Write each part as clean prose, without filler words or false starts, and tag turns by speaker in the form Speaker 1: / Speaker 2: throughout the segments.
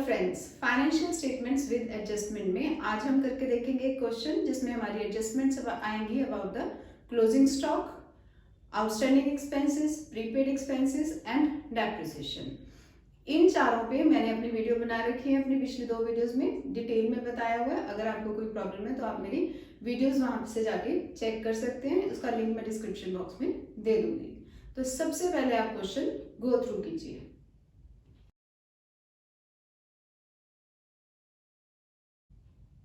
Speaker 1: Friends, financial statements with adjustment में आज हम करके देखेंगे एक क्वेश्चन जिसमें हमारी एडजस्टमेंट्स आएंगी about the closing stock, outstanding expenses, prepaid expenses and depreciation. इन चारों पे मैंने अपनी वीडियो बना रखी है, अपनी पिछली 2 वीडियोस में डिटेल में बताया हुआ है। अगर आपको कोई प्रॉब्लम है तो आप मेरी वीडियोस वहां से जाके चेक कर सकते हैं, उसका लिंक मैं डिस्क्रिप्शन बॉक्स में दे दूंगी। तो सबसे पहले आप क्वेश्चन गो थ्रू कीजिए।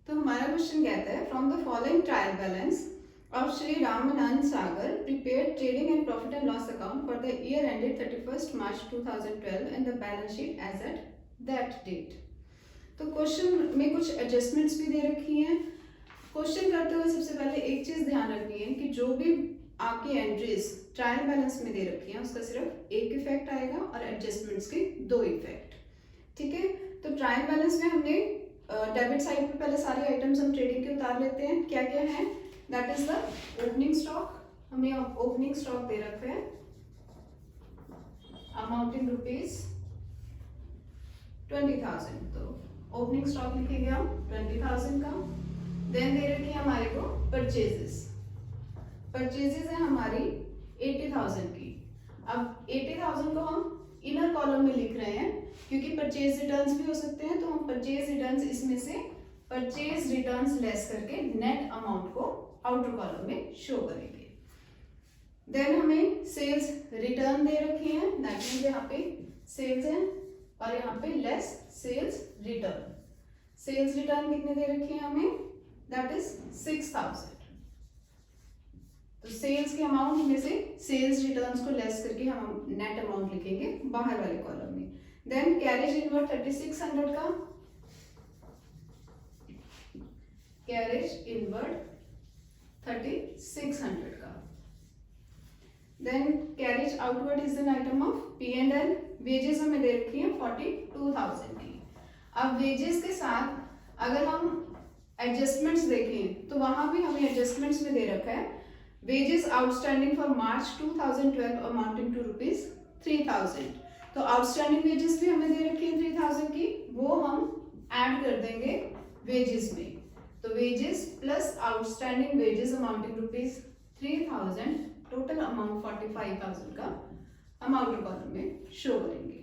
Speaker 1: तो हमारा क्वेश्चन कहता है, from the following trial balance of Shri Ramanand Sagar prepared trading and profit and loss account for the year ended 31st March 2012 and the balance sheet as at that date। तो question में कुछ adjustments भी दे रखी हैं। Question करते हुए सबसे पहले एक चीज ध्यान रखनी है कि जो भी आपकी एंट्रीज ट्रायल बैलेंस में दे रखी हैं उसका सिर्फ एक इफेक्ट आएगा और एडजस्टमेंट्स के 2 इफेक्ट। ठीक है, तो ट्रायल बैलेंस में हमने डेबिट साइड पे पहले सारे आइटम्स हम ट्रेडिंग के उतार लेते हैं। क्या क्या है? That is the opening stock. हमें ओपनिंग स्टॉक दे रखे हैं अमाउंटिंग रुपीज 20,000, तो ओपनिंग स्टॉक लिखेंगे हम 20,000 का। देन दे रखी है हमारे को परचेजेस। परचेजेस है हमारी 80,000 की। अब 80,000 को हम इनर कॉलम में लिख रहे हैं क्योंकि परचेज रिटर्न्स भी हो सकते हैं, तो हम परचेज रिटर्न्स इसमें से परचेज रिटर्न्स लेस करके नेट अमाउंट को आउटर कॉलम में शो करेंगे। देन हमें सेल्स रिटर्न दे रखी है, दैट मींस यहाँ पे सेल्स है और यहाँ पे less sales return. Sales return कितने दे रखे हैं हमें? That is 6,000। तो सेल्स के अमाउंट में से सेल्स रिटर्न्स को लेस करके हम नेट अमाउंट लिखेंगे बाहर वाले कॉलम में। देन कैरेज इनवर्ड 3600 का, कैरेज इनवर्ड 3600 का। Then carriage outward is an item of P&L। Wages हमें दे रखी है 42,000 की। अब वेजेस के साथ अगर हम एडजस्टमेंट्स देखें तो वहां भी हमें एडजस्टमेंट्स में दे रखा है wages outstanding for March 2012 amounting to rupees 3,000। तो आउटस्टैंडिंग वेजेस भी हमें दे रखी है 3,000 की, वो हम ऐड कर देंगे वेजेस में। तो wages plus outstanding wages amounting rupees 3,000, total amount 45,000 का हम आउटर कॉलम में शो करेंगे।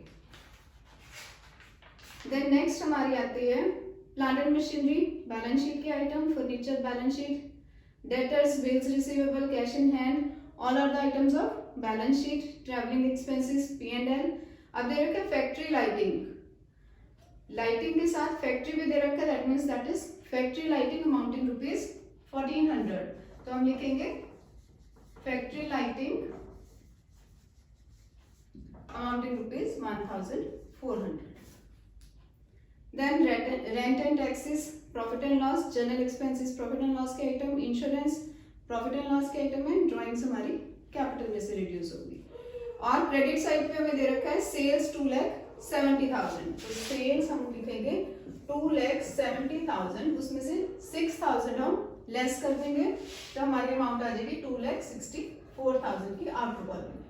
Speaker 1: देन नेक्स्ट हमारी आती है plant and machinery, balance sheet के item, furniture balance sheet, debtors, bills receivable, cash in hand, all are the items of balance sheet, travelling expenses, P&L। अब दे रखा है फैक्ट्री लाइटिंग, लाइटिंग के साथ फैक्ट्री भी दे रखा है, that means that is factory lighting amounting rupees 1400। तो हम लिखेंगे factory lighting amounting rupees 1,400। Then rent and taxes, profit and loss, general expenses profit and loss के item, insurance profit and loss के आइटम है, ड्राइंग्स हमारी capital में से reduce होगी। और क्रेडिट साइड पे हमें दे रखा है सेल्स 2,70,000। तो सेल्स हम लिखेंगे 2,70,000, उसमें से 6,000 हम लेस कर देंगे तो हमारी अमाउंट आ जाएगी 2,64,000 की आफ्टर कॉलम में।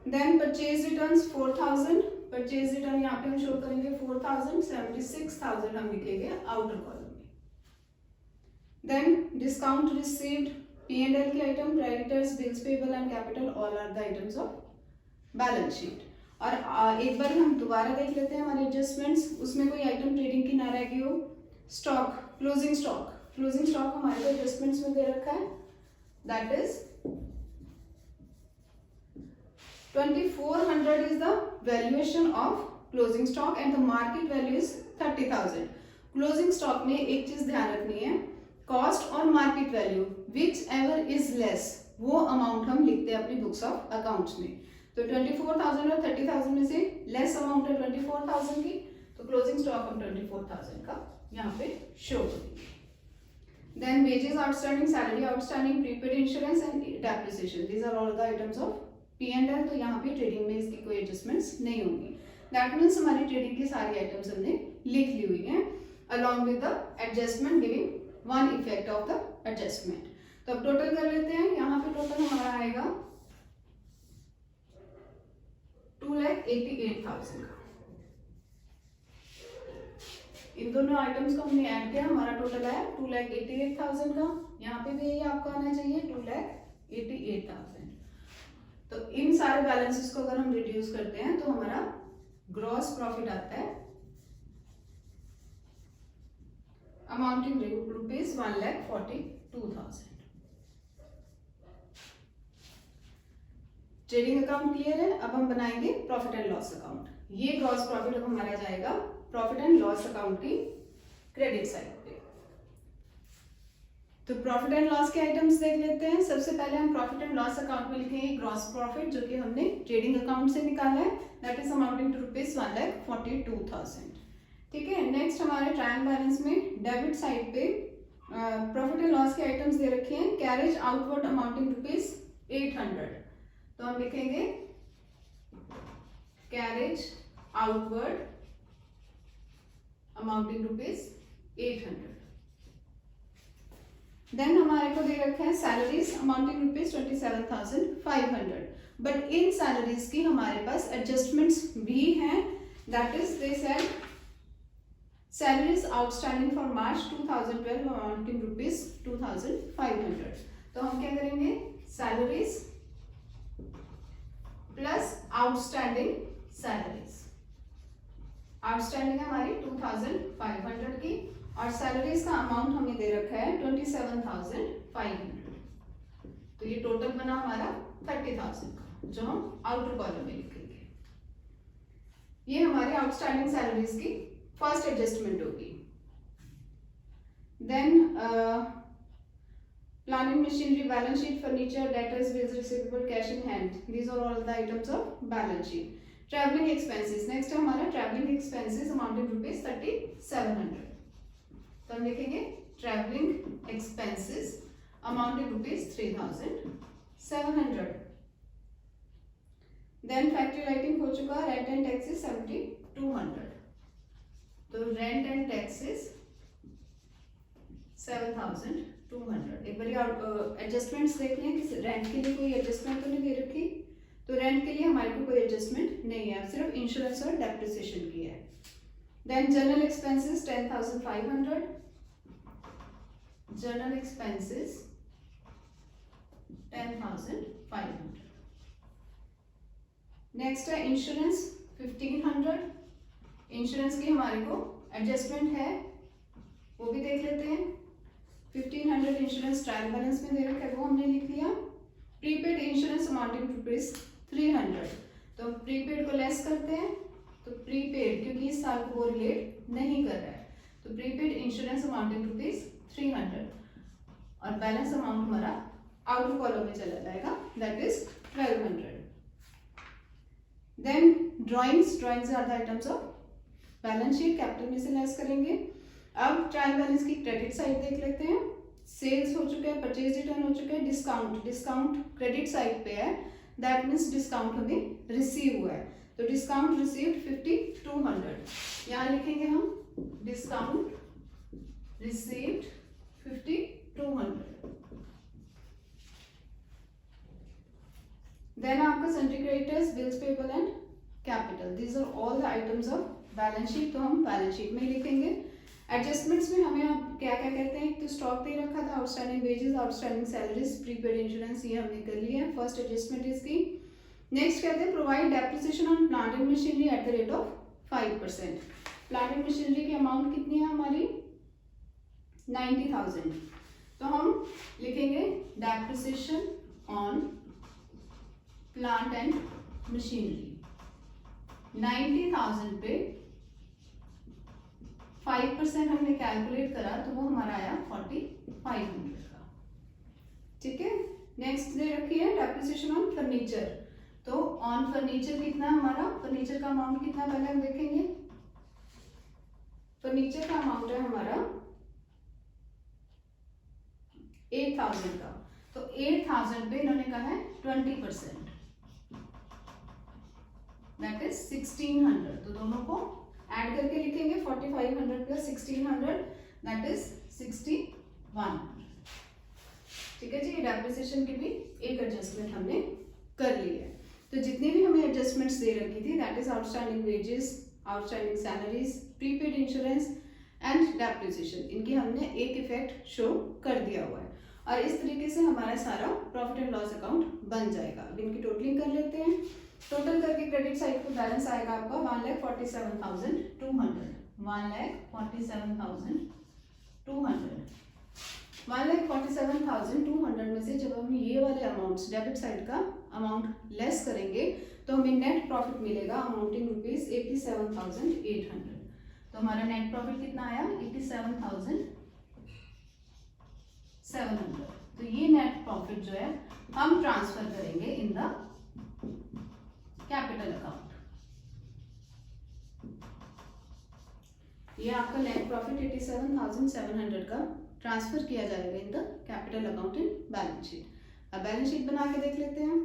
Speaker 1: Then purchase returns 4,000, purchase return यहाँ पे हम शो करेंगे 4,000, 76,000 हम लिखेंगे आउटर कॉलम में। देन डिस्काउंट रिसीव्ड, P&L के item, creditors, bills payable and capital, all are the items of balance sheet. और एक बार हम दोबारा देख लेते हैं हमारे एडजस्टमेंट्स, उसमें कोई आइटम ट्रेडिंग की ना रह गई हो। Stock, closing stock, closing stock हमारे को एडजस्टमेंट्स में दे रखा है, that is 2,400 is the valuation of closing stock and the market value is 30,000। closing stock में एक चीज ध्यान रखनी है, कॉस्ट और market value which ever is less, वो अमाउंट हम लिखते हैं अपनी बुक्स ऑफ अकाउंट्स में। तो 24,000 और 30,000 में से लेस अमाउंट है 24,000 की, तो क्लोजिंग स्टॉक हम 24,000 का यहाँ पे शो करेंगे। Then wages outstanding, salary outstanding, prepaid insurance and depreciation, these are all the items of P&L। तो यहाँ पे ट्रेडिंग में इसकी कोई एडजस्टमेंट्स नहीं होंगी। दैट मीन्स हमारी ट्रेडिंग की सारी आइटम्स हमने लिख ली हुई हैं along with the adjustment giving one effect of the adjustment. तो अब टोटल कर लेते हैं, यहाँ पे टोटल हमारा आएगा 2,88,000 का। इन दोनों आइटम्स को हमने ऐड किया, हमारा टोटल आया 2,88,000 का। यहाँ पे भी यही आपका आना चाहिए 2,88,000। तो इन सारे बैलेंसेस को अगर हम रिड्यूस करते हैं तो हमारा ग्रॉस प्रॉफिट आता है amounting rupees 1,42,000। Trading account clear है। अब हम बनाएंगे प्रॉफिट एंड लॉस अकाउंट। ये ग्रॉस प्रॉफिट अब हमारा जाएगा प्रॉफिट एंड लॉस अकाउंट की क्रेडिट साइड पे। तो प्रॉफिट एंड लॉस के आइटम्स देख लेते हैं। सबसे पहले हम प्रॉफिट एंड लॉस अकाउंट में लिखेंगे ग्रॉस प्रॉफिट, जो कि हमने ट्रेडिंग अकाउंट से निकाला है, that is amounting to rupees 1,42,000। ठीक है। नेक्स्ट हमारे ट्रायल बैलेंस में डेबिट साइड पे प्रॉफिट एंड लॉस के आइटम्स दे रखे हैं। कैरेज आउटवर्ड अमाउंटिंग रुपीज 800, तो हम लिखेंगे carriage outward amounting rupees 800। Then हमारे को दे रखा है salaries amounting rupees 27,500, but in salaries की हमारे पास एडजस्टमेंट्स भी हैं, that is they said salaries outstanding for March 2012 amounting rupees 2,500। तो हम क्या करेंगे, salaries plus outstanding salaries. Outstanding हमारी 2,500 की और सैलरीज का अमाउंट हमें दे रखा है 27,500। तो ये टोटल बना हमारा 30,000 का, जो हम आउटर कॉलम में लिखेंगे। ये हमारे आउटस्टैंडिंग सैलरीज की फर्स्ट एडजस्टमेंट होगी। Then plant and machinery, balance sheet, furniture, debtors, bills receivable, cash in hand, these are all the items of balance sheet. Travelling expenses, next है हमारा ट्रैवलिंग एक्सपेंसेस अमाउंटिंग रुपीज 3,700। तो हम लिखेंगे travelling expenses amounting rupees 3,700। Then factory lighting हो चुका, rent and taxes 7,200। तो rent and taxes 7,200। एक बार adjustments देख लें कि रेंट के लिए कोई एडजस्टमेंट तो नहीं दे रखी। तो रेंट के लिए हमारे को कोई एडजस्टमेंट नहीं है, सिर्फ इंश्योरेंस और डेप्रिसिएशन की है। Then general expenses 10,500, general expenses 10,500। Next है इंश्योरेंस 1,500। इंश्योरेंस की हमारे को एडजस्टमेंट है, वो भी देख लेते हैं। 1,500 इंश्योरेंस ट्रायल बैलेंस में दे रखा है, वो हमने लिख लिया। प्रीपेड इंश्योरेंस अमाउंटिंग रुपीज 300, तो प्रीपेड को लेस करते हैं। तो प्रीपेड, क्योंकि इस साल को वो रिलेट नहीं कर रहा है, तो प्रीपेड इंश्योरेंस अमाउंटिंग रुपीज 300 और बैलेंस अमाउंट हमारा आउटर कॉलम में चला जाएगा, that is 1,200। Then drawings, drawings are the items of balance sheet, capital में से लेस करेंगे। अब ट्रायल बैलेंस की क्रेडिट साइड देख लेते हैं। सेल्स हो चुके हैं, परचेज रिटर्न हो चुके हैं, डिस्काउंट, डिस्काउंट क्रेडिट साइड पे है, दैट मीन्स डिस्काउंट हमें रिसीव हुआ है। तो डिस्काउंट रिसीव्ड 5,200, यहाँ लिखेंगे हम डिस्काउंट रिसीव्ड 5,200। देन आपका sundry creditors, bills payable and capital, these are all the items of balance sheet. तो हम बैलेंस शीट में लिखेंगे। एडजस्टमेंट्स में हमें आप क्या क्या कहते हैं, तो स्टॉक दे रखा था, outstanding wages, outstanding salaries, prepaid insurance, ये हमने कर लिया है, फर्स्ट एडजस्टमेंट इसकी। नेक्स्ट कहते हैं provide depreciation on plant and machinery at the rate of 5%। Plant and machinery की अमाउंट कितनी है हमारी 90,000, तो हम लिखेंगे depreciation on plant and machinery 90,000 पे 5% हमने कैलकुलेट करा, तो वो हमारा आया 4,500 का। ठीक है। नेक्स्ट दे रखी है डेप्रिसिएशन ऑन फर्नीचर, तो ऑन फर्नीचर कितना हमारा, फर्नीचर का अमाउंट कितना पहले हम देखेंगे। फर्नीचर का अमाउंट है हमारा 8,000 का, तो 8,000 पे इन्होंने कहा है 20%, दैट इज 1,600। तो दोनों को ऐड करके लिखेंगे 4,500 प्लस 1,600, दैट इज 6,100। ठीक है जी, डेप्रिसिएशन की भी एक एडजस्टमेंट हमने कर ली है। तो जितनी भी हमें एडजस्टमेंट्स दे रखी थी, that is outstanding wages, outstanding salaries, prepaid insurance, and depreciation, इनकी हमने एक इफेक्ट शो कर दिया हुआ है और इस तरीके से हमारा सारा प्रॉफिट एंड लॉस अकाउंट बन जाएगा। अब इनकी टोटलिंग कर लेते हैं। टोटल करके क्रेडिट साइड पे बैलेंस आएगा आपका 1,47,200, 1,47,200 में से जब हम ये वाले अमाउंट्स डेबिट साइड का अमाउंट लेस करेंगे तो हमें नेट प्रॉफिट मिलेगा अमाउंटिंग रुपीज 87,800। तो हमारा नेट प्रॉफिट कितना आया 87,700। तो ये नेट प्रॉफिट जो है हम ट्रांसफर करेंगे इन द कैपिटल अकाउंट। ये आपका नेट प्रॉफिट 87,700 का ट्रांसफर किया जाएगा in the capital account in balance sheet. अब बैलेंस शीट बना के देख लेते हैं।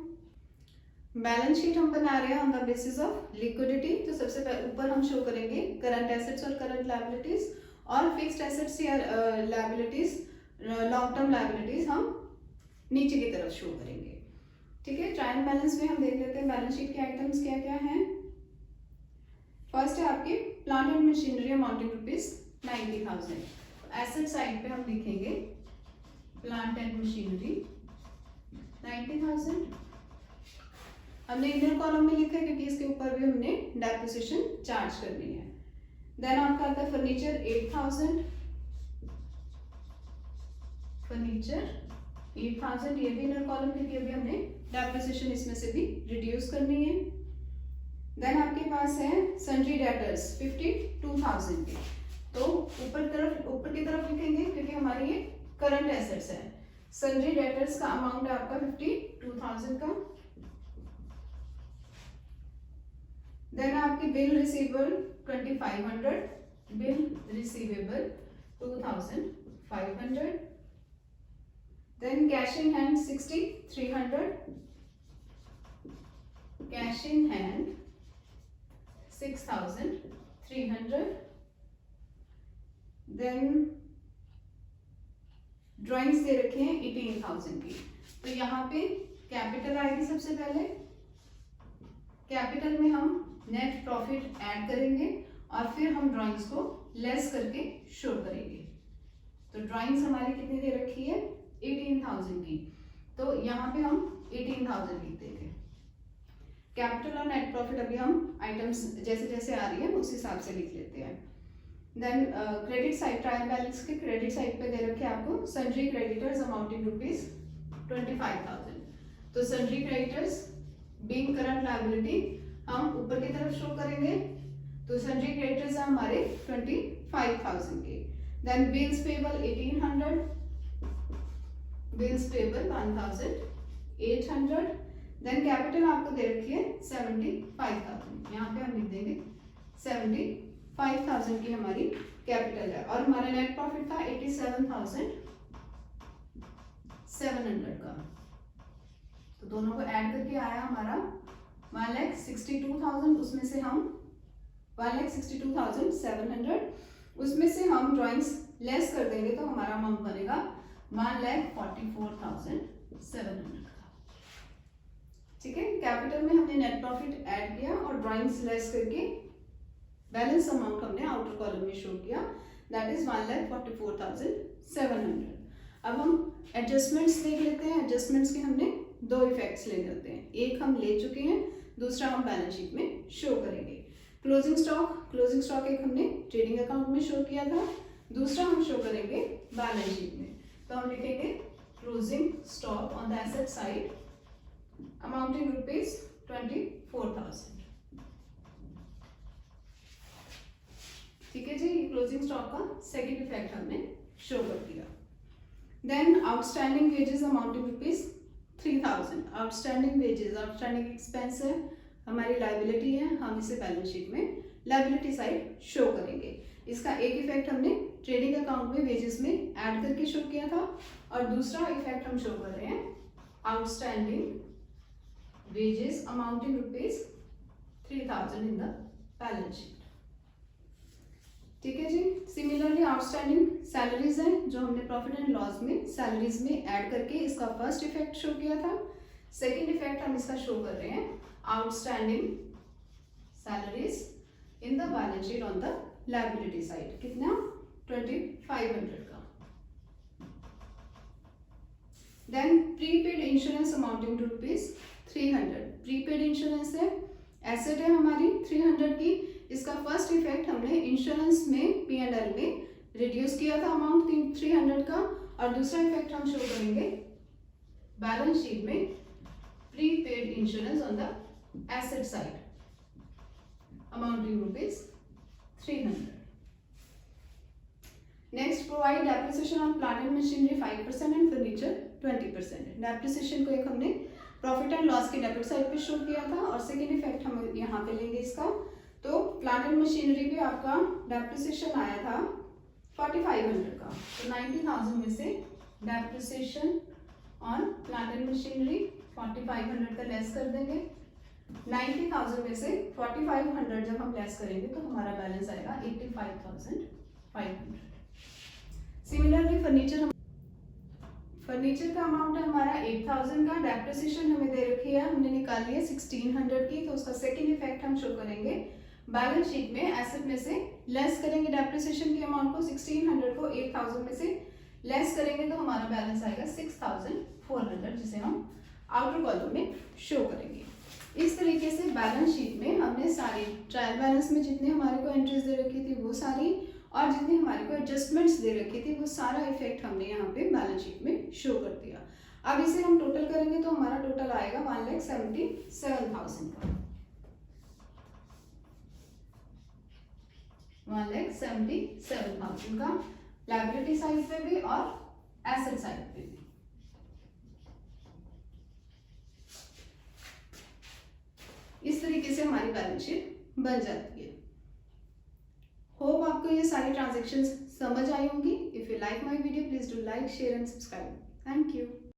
Speaker 1: बैलेंस शीट हम बना रहे हैं on the basis of liquidity. तो सबसे ऊपर हम शो करेंगे करंट एसेट्स और करंट लायबिलिटीज, और फिक्स्ड एसेट्स या लायबिलिटीज, लॉन्ग टर्म लायबिलिटीज हम नीचे की तरफ शो करेंगे। ठीक है, ट्रायल बैलेंस में हम देख लेते हैं बैलेंस शीट के आइटम्स क्या क्या हैं। फर्स्ट है आपकी plant and machinery amounting rupees 90,000। Asset side पे हम लिखेंगे प्लांट एंड मशीनरी 90,000। हमने इनर कॉलम में लिखा है क्योंकि इसके ऊपर भी हमने डेप्रिसिएशन चार्ज करनी है। देन आपका आता है फर्नीचर 8,000, फर्नीचर 8,000, ये भी इनर कॉलम क्योंकि अभी हमने डेप्रिसिएशन इसमें से भी रिड्यूस करनी है। देन आपके पास है सन्ड्री डेटर्स 52,000 के, तो ऊपर की तरफ लिखेंगे क्योंकि हमारी ये करंट एसेट्स है। सन्ड्री डेटर्स का अमाउंट है आपका 52,000 का। देन आपकी bill receivable 2,500, bill receivable 2,500। Then cash in hand 6,300, cash in hand 6,300। Then drawings दे रखे हैं 18,000 की। तो यहाँ पे कैपिटल आएगी सबसे पहले। कैपिटल में हम नेट प्रॉफिट ऐड करेंगे और फिर हम ड्राइंग्स को लेस करके शो करेंगे। तो ड्राइंग्स हमारी कितनी दे रखी है 18,000 की, तो यहाँ पे हम 18,000 लिख देंगे। कैपिटल और नेट प्रॉफिट अभी हम आइटम्स जैसे जैसे आ रही है उस हिसाब से लिख लेते हैं। Then credit side, trial balance के क्रेडिट साइड पे दे रखे आपको सन्ड्री क्रेडिटर्स अमाउंटिंग रुपीज 25,000। तो sundry creditors being current liability हम ऊपर की तरफ शो करेंगे। तो सन्ड्री क्रेडिटर्स हैं हमारे 25,000 के। Then bills payable 1,800, bills payable 1,800। Then capital आपको दे रखी है 75,000, यहाँ पे हम लिख देंगे 75,000 की हमारी कैपिटल है। और हमारा नेट प्रॉफिट था 87,700 का। तो दोनों को ऐड करके आया हमारा 1,62,000, उसमें से हम 1,62,700, उसमें से हम ड्राइंग्स लेस कर देंगे तो हमारा अमाउंट बनेगा 1,44,700 का। ठीक है, कैपिटल में हमने नेट प्रॉफिट ऐड किया और ड्राइंग्स लेस करके बैलेंस अमाउंट हमने आउटर कॉलम में शो किया, दैट इज 1,44,700। अब हम एडजस्टमेंट्स देख लेते हैं। एडजस्टमेंट्स के हमने दो इफेक्ट्स ले लेते हैं, एक हम ले चुके हैं, दूसरा हम बैलेंस शीट में शो करेंगे। क्लोजिंग स्टॉक एक हमने ट्रेडिंग अकाउंट में शो किया था, दूसरा हम शो करेंगे बैलेंस शीट में। तो हम लिखेंगे closing stock on the asset side amounting rupees 24,000। ठीक है जी, क्लोजिंग स्टॉक का सेकंड इफेक्ट हमने शो कर दिया। Then outstanding wages amounting rupees 3,000। Outstanding wages, outstanding expense है, हमारी लायबिलिटी है, हम इसे बैलेंस शीट में लायबिलिटी साइड शो करेंगे। इसका एक इफेक्ट हमने ट्रेडिंग अकाउंट में वेजेस में ऐड करके शो किया था और दूसरा इफेक्ट हम शो कर रहे हैं outstanding wages amounting rupees 3,000 in the balance sheet. ठीक है जी, सिमिलरली आउटस्टैंडिंग सैलरीज हैं जो हमने प्रॉफिट एंड लॉस में सैलरीज में ऐड करके इसका फर्स्ट इफेक्ट शो किया था। सेकंड इफेक्ट हम इसका शो कर रहे हैं outstanding salaries in the balance sheet on the liability side. कितना 2500 का। Then prepaid insurance amounting to ₹300। Prepaid insurance है, एसेट है हमारी 300 की। इसका फर्स्ट इफेक्ट हमने इंश्योरेंस में P&L में रिड्यूस किया था अमाउंट 300 का, और दूसरा इफेक्ट हम शो करेंगे बैलेंस शीट में prepaid insurance on the asset side amounting ₹300। Next, provide depreciation on plant and machinery 5% and furniture 20%। Depreciation को एक हमने प्रॉफिट एंड लॉस के डेबिट साइड पे शो किया था, और सेकेंड इफेक्ट हम यहाँ पे लेंगे इसका। तो प्लांट एंड मशीनरी पे आपका डेप्रिसिएशन आया था 4500 का, तो 90,000 में से depreciation on plant and machinery 4500 का लेस कर देंगे। 90,000 में से 4500 जब हम लेस करेंगे तो हमारा बैलेंस आएगा 85,500। सिमिलरली फर्नीचर का अमाउंट है हमारा 8,000 का, डेप्रिसिएशन हमें दे रखी है, हमने निकाली है 1600 की, तो उसका सेकेंड इफेक्ट हम शो करेंगे बैलेंस शीट में एसेट में से लेस करेंगे डेप्रिसिएशन के अमाउंट को, 1600 को 8000 में से लेस करेंगे तो हमारा बैलेंस आएगा 6400, जिसे हम आउटर कॉलम में शो करेंगे। इस तरीके से बैलेंस शीट में हमने सारी ट्रायल बैलेंस में जितने हमारे को एंट्रीज दे रखी थी वो सारी, और जितनी हमारे को एडजस्टमेंट्स दे रखी थी वो सारा इफेक्ट हमने यहाँ पे बैलेंस शीट में शो कर दिया। अब इसे हम टोटल करेंगे तो हमारा टोटल आएगा 1,77,000 का, 1,77,000 का लायबिलिटी साइड पे भी और एसेट साइड पे भी। इस तरीके से हमारी बैलेंस शीट बन जाती है। होप आपको ये सारी ट्रांजैक्शंस समझ आई होंगी। If you like my video please do like, share and subscribe. Thank you.